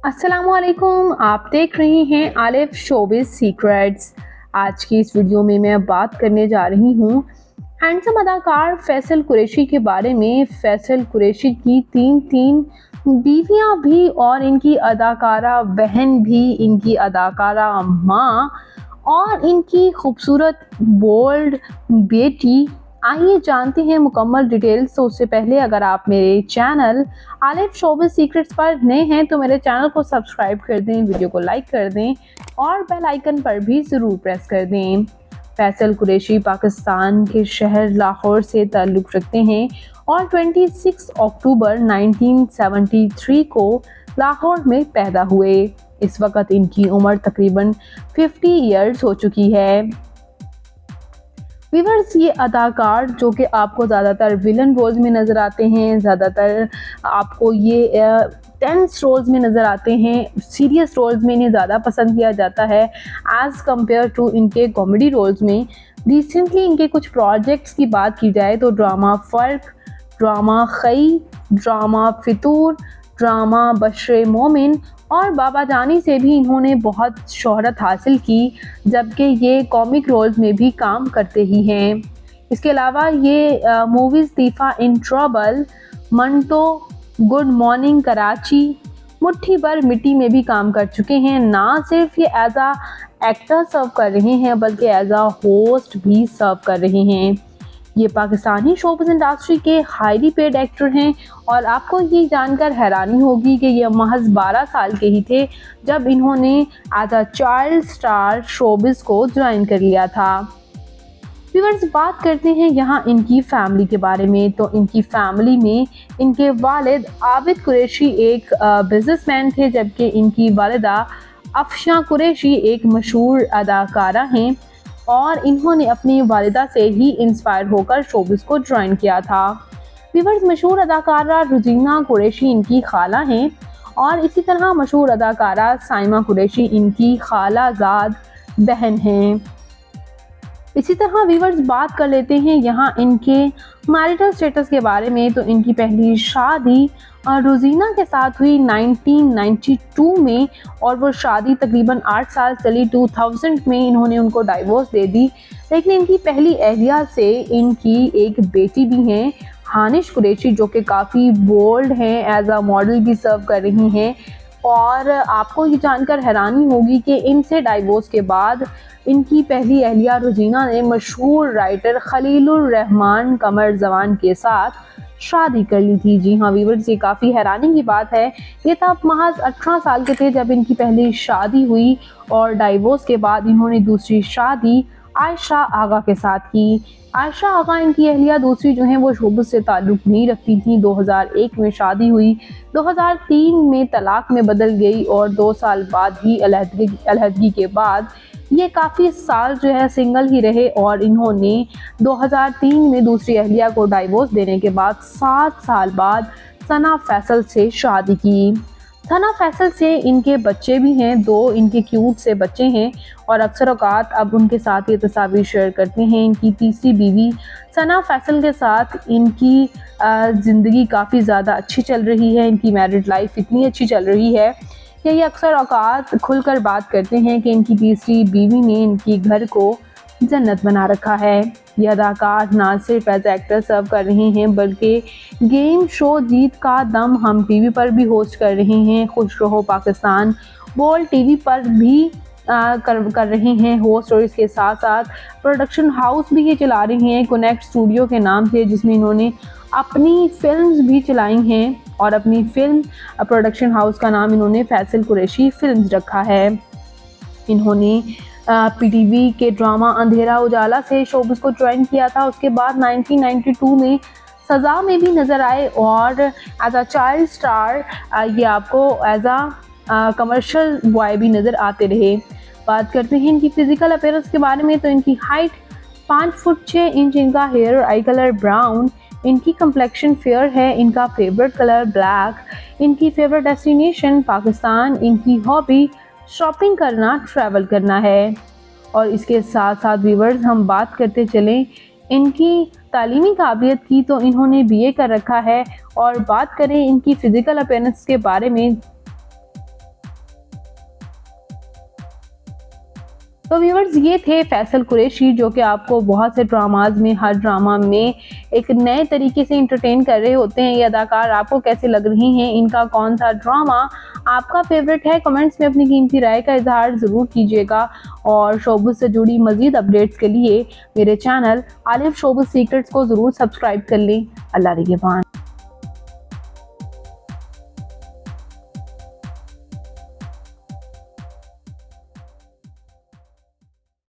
अस्सलामुअलैकुम, आप देख रहे हैं आलिफ शोबिज़ सीक्रेट्स। आज की इस वीडियो में मैं बात करने जा रही हूँ हैंडसम अदाकार फैसल कुरैशी के बारे में। फैसल कुरैशी की तीन बीवियाँ भी और इनकी अदाकारा बहन भी, इनकी अदाकारा माँ और इनकी खूबसूरत बोल्ड बेटी। आइए जानते हैं मुकम्मल डिटेल्स। तो उससे पहले अगर आप मेरे चैनल आलिफ शोबिज़ सीक्रेट्स पर नए हैं तो मेरे चैनल को सब्सक्राइब कर दें, वीडियो को लाइक कर दें और बेल आइकन पर भी ज़रूर प्रेस कर दें। फैसल कुरैशी पाकिस्तान के शहर लाहौर से ताल्लुक़ रखते हैं और 26 अक्टूबर 1973 को लाहौर में पैदा हुए। इस वक्त इनकी उम्र तकरीबन 50 ईयर्स हो चुकी है। व्यूअर्स, ये अदाकार जो कि आपको ज़्यादातर विलन रोल्स में नज़र आते हैं, ज़्यादातर आपको ये टेंस रोल्स में नज़र आते हैं, सीरियस रोल्स में इन्हें ज़्यादा पसंद किया जाता है एज़ कम्पेयर टू इनके कॉमेडी रोल्स में। रिसेंटली इनके कुछ प्रोजेक्ट्स की बात की जाए तो ड्रामा फ़र्क, ड्रामा खई, ड्रामा फितूर, ड्रामा बशरे मोमिन और बाबा जानी से भी इन्होंने बहुत शोहरत हासिल की, जबकि ये कॉमिक रोल्स में भी काम करते ही हैं। इसके अलावा ये movies Teefa in trouble, Manto, good morning Karachi, Mutthi Bhar मिट्टी में भी काम कर चुके हैं। ना सिर्फ ये एज आ एक्टर सर्व कर रहे हैं बल्कि एज आ होस्ट भी सर्व कर रहे हैं। ये पाकिस्तानी शोबिज़ इंडस्ट्री के हाईली पेड एक्टर हैं और आपको ये जानकर हैरानी होगी कि ये महज 12 साल के ही थे जब इन्होंने as a child star showbiz को ज्वाइन कर लिया था। व्यूअर्स, बात करते हैं यहाँ इनकी फैमिली के बारे में। तो इनकी फैमिली में इनके वालिद आबिद कुरैशी एक बिजनेसमैन थे, जबकि इनकी वालिदा अफशा कुरैशी एक मशहूर अदाकारा हैं और इन्होंने अपनी वालिदा से ही इंस्पायर होकर शोबिज़ को ज्वाइन किया था। व्यूअर्स, मशहूर अदाकारा रुजीना कुरैशी इनकी खाला हैं और इसी तरह मशहूर अदाकारा साइमा कुरैशी इनकी खालाजाद बहन हैं। इसी तरह व्यूअर्स, बात कर लेते हैं यहाँ इनके मैरिटल स्टेटस के बारे में। तो इनकी पहली शादी रोजीना के साथ हुई 1992 में और वो शादी तकरीबन 8 साल चली। 2000 में इन्होंने उनको डाइवोर्स दे दी, लेकिन इनकी पहली अहलिया से इनकी एक बेटी भी हैं, हानिश कुरैशी, जो कि काफ़ी बोल्ड हैं, एज आ मॉडल भी सर्व कर रही हैं। और आपको ये जानकर हैरानी होगी कि इनसे डाइवोर्स के बाद इनकी पहली अहलिया रोजीना ने मशहूर राइटर खलीलुर रहमान कमर जवान के साथ शादी कर ली थी। जी हाँ व्यूअर्स, ये काफ़ी हैरानी की बात है। ये तब महज 18 साल के थे जब इनकी पहली शादी हुई और डाइवोर्स के बाद इन्होंने दूसरी शादी आयशा आगा के साथ की। आयशा आगा इनकी अहलिया दूसरी जो हैं वो शोबिज़ से ताल्लुक़ नहीं रखती थी। 2001 में शादी हुई, 2003 में तलाक में बदल गई और 2 साल बाद ही अलहदगी के बाद ये काफ़ी साल जो है सिंगल ही रहे और इन्होंने 2003 में दूसरी अहलिया को डाइवोर्स देने के बाद 7 साल बाद सना फैसल से शादी की। सना फैसल से इनके बच्चे भी हैं, 2 इनके क्यूट से बच्चे हैं और अक्सर औकात अब उनके साथ ये तस्वीर शेयर करते हैं। इनकी तीसरी बीवी सना फैसल के साथ इनकी ज़िंदगी काफ़ी ज़्यादा अच्छी चल रही है। इनकी मैरिड लाइफ इतनी अच्छी चल रही है कि ये अक्सर औकात खुलकर बात करते हैं कि इनकी तीसरी बीवी ने इनकी घर को जन्नत बना रखा है। ये अदाकार ना सिर्फ एज एक्टर सर्व कर रहे हैं बल्कि गेम शो जीत का दम हम टीवी पर भी होस्ट कर रहे हैं। खुश रहो पाकिस्तान बोल टीवी पर भी कर रहे हैं होस्ट और इसके साथ साथ प्रोडक्शन हाउस भी ये चला रही हैं कनेक्ट स्टूडियो के नाम से, जिसमें इन्होंने अपनी फिल्म्स भी चलाई हैं और अपनी फिल्म प्रोडक्शन हाउस का नाम इन्होंने फैसल कुरैशी फिल्म्स रखा है। इन्होंने पीटीवी के ड्रामा अंधेरा उजाला से शोबिज़ को ज्वाइन किया था। उसके बाद 1992 में सज़ा में भी नज़र आए और एज अ चाइल्ड स्टार ये आपको एज आ कमर्शियल बॉय भी नज़र आते रहे। बात करते हैं इनकी फ़िज़िकल अपीयरेंस के बारे में। तो इनकी हाइट 5 फुट 6 इंच, इनका हेयर आई कलर ब्राउन, इनकी कम्प्लेक्शन फेयर है, इनका फेवरेट कलर ब्लैक, इनकी फेवरेट डेस्टिनेशन पाकिस्तान, इनकी हॉबी शॉपिंग करना, ट्रैवल करना है। और इसके साथ साथ व्यूअर्स, हम बात करते चलें इनकी तालीमी काबिलियत की, तो इन्होंने बीए कर रखा है। और बात करें इनकी फ़िज़िकल अपीयरेंस के बारे में तो व्यूअर्स, ये थे फैसल कुरैशी, जो कि आपको बहुत से ड्रामाज में, हर ड्रामा में एक नए तरीके से इंटरटेन कर रहे होते हैं। ये अदाकार आपको कैसे लग रही हैं, इनका कौन सा ड्रामा आपका फेवरेट है? कमेंट्स में अपनी कीमती राय का इजहार ज़रूर कीजिएगा। और शोबिज़ से जुड़ी मज़ीद अपडेट्स के लिए मेरे चैनल आलिफ शोबिज़ सीक्रेट्स को ज़रूर सब्सक्राइब कर लें। अल्लाह निगहबान।